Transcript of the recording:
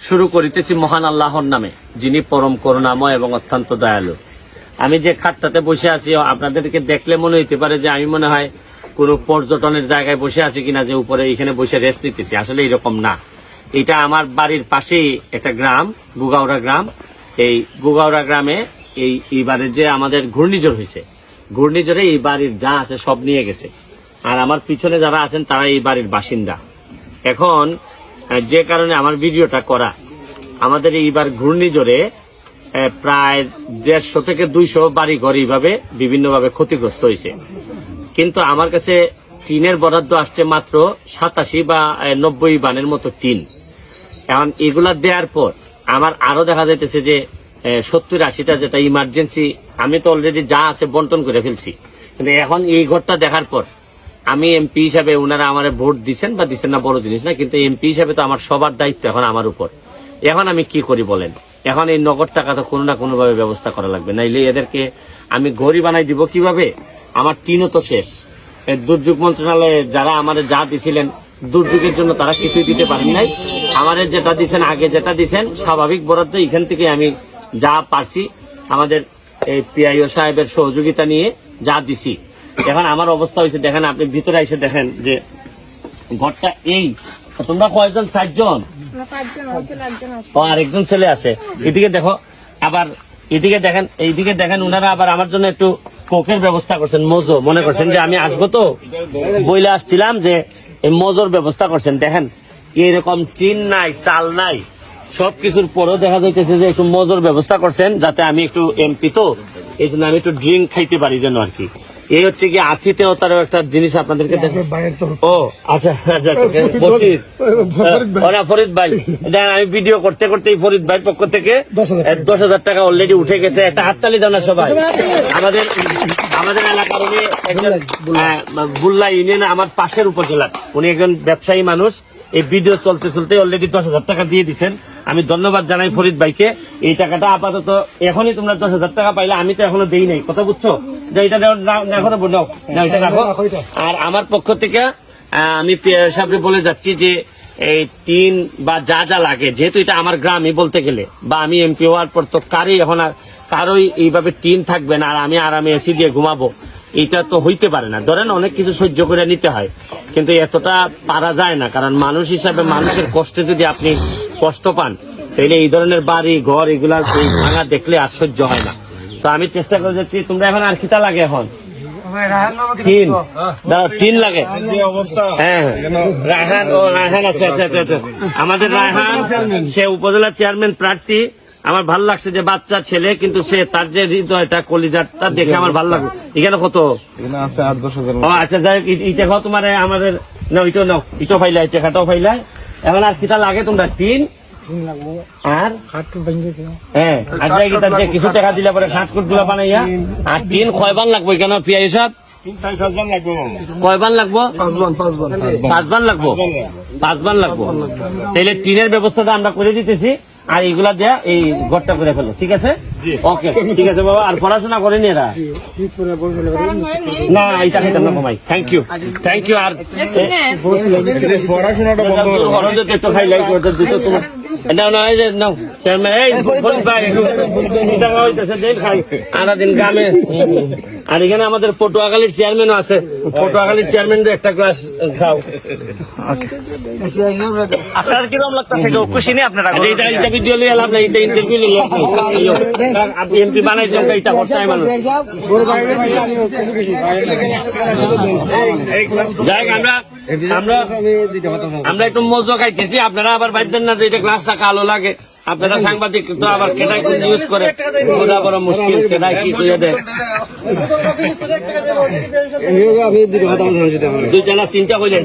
শুরু করিতেছি মহান আল্লাহর নামে, যিনি পরম করুণাময় এবং অত্যন্ত দয়ালু। আমি যে খাটটাতে বসে আছি, আপনাদেরকে দেখলে মনে হইতে পারে যে আমি মনে হয় কোনো পর্যটনের জায়গায় বসে আছি কিনা, যে উপরে এখানে বসে রেস্ট নিতেছি। আসলে এরকম না। এটা আমার বাড়ির পাশেই একটা গ্রাম, গুগাউড়া গ্রাম। এই গুগাউড়া গ্রামে এইবারে যে আমাদের ঘূর্ণিঝড় হয়েছে, ঘূর্ণিঝড়ে এই বাড়ির যা আছে সব নিয়ে গেছে। আর আমার পিছনে যারা আছেন তারা এই বাড়ির বাসিন্দা। এখন যে কারণে আমার ভিডিওটা করা, আমাদের এইবার ঘূর্ণিঝড়ে প্রায় 150 থেকে 200 বাড়ি ঘর এইভাবে বিভিন্নভাবে ক্ষতিগ্রস্ত হয়েছে। কিন্তু আমার কাছে টিনের বরাদ্দ আসছে মাত্র 87 বা 90 বানের মতো টিন। এখন এগুলা দেওয়ার পর আমার আরো দেখা যাইতেছে যে 70-80টা যেটা ইমার্জেন্সি, আমি তো অলরেডি যা আছে বন্টন করে ফেলছি। কিন্তু এখন এই ঘরটা দেখার পর আমি এমপি হিসাবে, ওনারা আমার ভোট দিচ্ছেন বা দিচ্ছেন না বড় জিনিস না, কিন্তু এমপি হিসাবে তো আমার সবার দায়িত্ব এখন আমার উপর। এখন আমি কি করি বলেন? এখন এই নগদ টাকা তো কোনো না কোনো ভাবে ব্যবস্থা করা লাগবে, নাইলে এদেরকে আমি ঘড়ি বানাই দিব কিভাবে? আমার টিনও তো শেষ। দুর্যোগ মন্ত্রণালয়ে যারা আমাদের যা দিছিলেন দুর্যোগের জন্য তারা কিছুই দিতে পারেন নাই। আমাদের যেটা দিচ্ছেন, আগে যেটা দিচ্ছেন স্বাভাবিক বরাদ্দ, এখান থেকে আমি যা পারছি আমাদের এই পিআইও সাহেবের সহযোগিতা নিয়ে যা দিছি। এখন আমার অবস্থা হয়েছে, দেখেন আপনি ভিতরে এসে দেখেন যে ঘরটা এই, তোমরা কয়জন? 4 জন? আর একজন ছেলে আছে। এদিকে দেখো, আবার এদিকে দেখেন, এইদিকে দেখেন, ওনারা আবার আমার জন্য একটু কোকের ব্যবস্থা করছেন, মজো। মনে করছেন যে আমি আসবো, তো বইলে আসছিলাম যে এই মজোর ব্যবস্থা করছেন। দেখেন এরকম টিন নাই, চাল নাই, সবকিছুর পরেও দেখা যাইতেছে যে একটু মজোর ব্যবস্থা করছেন, যাতে আমি একটু এমপি তো এই জন্য আমি একটু ড্রিঙ্ক খাইতে পারি যেন আর কি। এই হচ্ছে কি আতিথেয়তারও একটা জিনিস আপনাদেরকে দেখেন। ও আচ্ছা আচ্ছা, বসির ফরিদ ভাই, দেখেন আমি ভিডিও করতে করতে ফরিদ ভাইয়ের পক্ষ থেকে 10,000 টাকা অলরেডি উঠে গেছে। একটা হাততালি দাও না সবাই। আমাদের এলাকার উনি একজন বুল্লা ইউনিয়ন, আমার পাশের উপজেলার উনি একজন ব্যবসায়ী মানুষ। এই ভিডিও চলতে চলতে অলরেডি 10,000 টাকা দিয়ে দিচ্ছেন। আমি ধন্যবাদ জানাই ফরিদ ভাইকে। এই টাকাটা আপাতত এখনই তোমরা 10,000 টাকা পাইলে, আমি তো এখনো দেই নাই, কথা বুঝছো? যে এটা এখনো নাও, এটা রাখো। আর আমার পক্ষ থেকে আমি সামনে বলে যাচ্ছি যে এই টিন বা যা যা লাগে, যেহেতু এটা আমার গ্রামই বলতে গেলে, বা আমি এমপি হওয়ার পর তো কারোই এইভাবে টিন থাকবে না আর আমি আরামে এসি দিয়ে ঘুমাবো, এটা তো হইতে পারে না। ধরেন অনেক কিছু সহ্য করে নিতে হয়, কিন্তু এতটা পারা যায় না। কারণ মানুষ হিসাবে মানুষের কষ্টে যদি আপনি কষ্ট পান, তাহলে এই ধরনের বাড়ি ঘর এগুলা ভাঙা দেখলে আর সহ্য হয় না। তো আমি চেষ্টা করে যাচ্ছি। তোমরা এখন আর খিতা লাগে? এখন টিন লাগে? হ্যাঁ, রায়হান। ও রায়হান আছে, আচ্ছা আচ্ছা আচ্ছা। আমাদের রায়হান, সে উপজেলা চেয়ারম্যান প্রার্থী। আমার ভাল লাগছে যে বাচ্চা ছেলে, কিন্তু সে তার যে হৃদয়টা, কলিজাটা দেখে আমার ভাল লাগলো। এখানে কত? ও আচ্ছা, যাই হোক, ইটা খাও তোমার। আমাদের না, ওইটাও নাও, ইটো ফাইলাই, টেকাটাও ফাইলাই। এখন আর কিতা লাগে তোমরা? টিন আর হ্যাঁ, আচ্ছা কিছু টাকা দিলে পরে খাটকুট গুলা বানাইয়া। আর টিন কয়বান লাগবে কেন পিয়া হিসাব? কয়বান লাগবো? 5 বান লাগবো। 5 বান লাগবো। তাহলে টিনের ব্যবস্থাটা আমরা করে দিতেছি, আর এইগুলা দেয়া এই ঘরটা করে ফেলো, ঠিক আছে? ওকে, ঠিক আছে বাবা। আর পড়াশোনা করেনি এরা? না, এটা খেতাম না কমাই। Thank you, thank you. আর পড়াশোনাটা একটু খাইলাই করতে দিত তোমার। আর এখানে আমাদের পটুয়াখালীর চেয়ারম্যানও আছে। পটুয়াখালীর চেয়ারম্যান একটা ক্লাস খাও। আপনার কিরকম লাগতেছে? খুশি নেই আপনারা? এটা ভিডিও লিয়ে লাভ নাই, এটা ইন্টারভিউ লিয়ে আপনি এমপি বানাইছেন, এটা করতে হয় মানুষ। যাই আমরা একটু মজা খাইতেছি, আপনারা আবার ভাববেন না যে এটা গ্লাসটা কালো লাগে। আপনারা সাংবাদিক তো আবার কেটাই কোন ইউজ করে, বোঝা বড় মুশকিল। কেটাই কি কইয়া দেয়? 2টা না 3টা কইলেন।